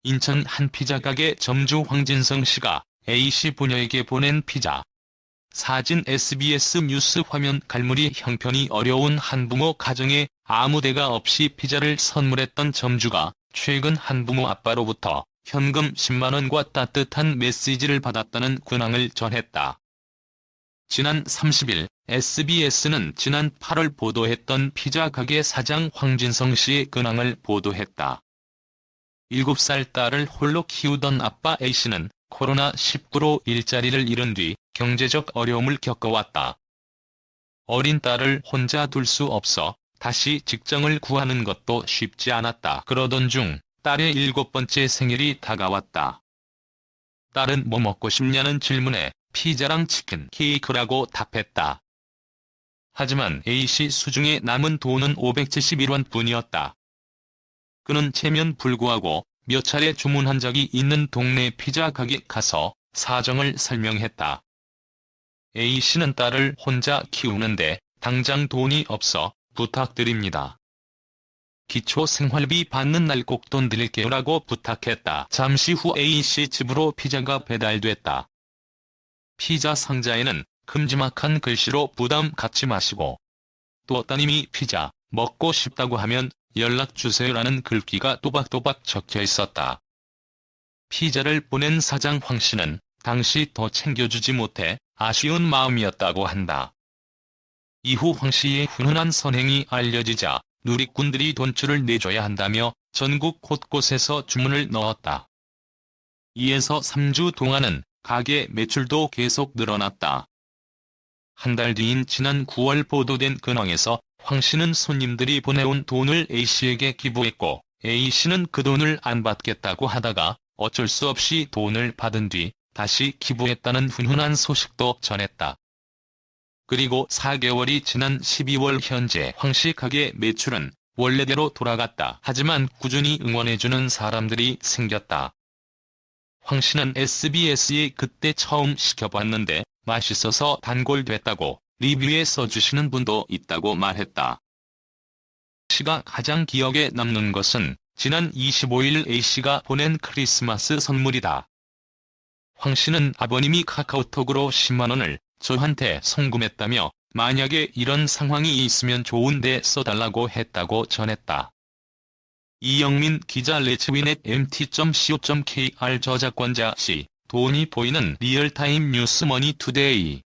인천 한 피자 가게 점주 황진성 씨가 A씨 부녀에게 보낸 피자. 사진 SBS 뉴스 화면 갈무리 형편이 어려운 한부모 가정에 아무 대가 없이 피자를 선물했던 점주가 최근 한부모 아빠로부터 현금 10만 원과 따뜻한 메시지를 받았다는 근황을 전했다. 지난 30일 SBS는 지난 8월 보도했던 피자 가게 사장 황진성 씨의 근황을 보도했다. 7살 딸을 홀로 키우던 아빠 A씨는 코로나19로 일자리를 잃은 뒤 경제적 어려움을 겪어왔다. 어린 딸을 혼자 둘 수 없어 다시 직장을 구하는 것도 쉽지 않았다. 그러던 중 딸의 7번째 생일이 다가왔다. 딸은 뭐 먹고 싶냐는 질문에 피자랑 치킨 케이크라고 답했다. 하지만 A씨 수중에 남은 돈은 571원 뿐이었다. 그는 체면 불구하고 몇 차례 주문한 적이 있는 동네 피자 가게 가서 사정을 설명했다. A씨는 딸을 혼자 키우는데 당장 돈이 없어 부탁드립니다. 기초생활비 받는 날 꼭 돈 드릴게요라고 부탁했다. 잠시 후 A씨 집으로 피자가 배달됐다. 피자 상자에는 큼지막한 글씨로 부담 갖지 마시고 또 따님이 피자 먹고 싶다고 하면 연락주세요라는 글귀가 또박또박 적혀 있었다. 피자를 보낸 사장 황씨는 당시 더 챙겨주지 못해 아쉬운 마음이었다고 한다. 이후 황씨의 훈훈한 선행이 알려지자 누리꾼들이 돈줄을 내줘야 한다며 전국 곳곳에서 주문을 넣었다. 이에서 3주 동안은 가게 매출도 계속 늘어났다. 한 달 뒤인 지난 9월 보도된 근황에서 황씨는 손님들이 보내온 돈을 A씨에게 기부했고 A씨는 그 돈을 안 받겠다고 하다가 어쩔 수 없이 돈을 받은 뒤 다시 기부했다는 훈훈한 소식도 전했다. 그리고 4개월이 지난 12월 현재 황씨 가게 매출은 원래대로 돌아갔다. 하지만 꾸준히 응원해주는 사람들이 생겼다. 황씨는 SBS에 그때 처음 시켜봤는데 맛있어서 단골됐다고 리뷰에 써주시는 분도 있다고 말했다. 씨가 가장 기억에 남는 것은 지난 25일 A씨가 보낸 크리스마스 선물이다. 황씨는 아버님이 카카오톡으로 10만 원을 저한테 송금했다며 만약에 이런 상황이 있으면 좋은데 써달라고 했다고 전했다. 이영민 기자 레츠위넷 mt.co.kr 저작권자 씨, 돈이 보이는 리얼타임 뉴스 머니투데이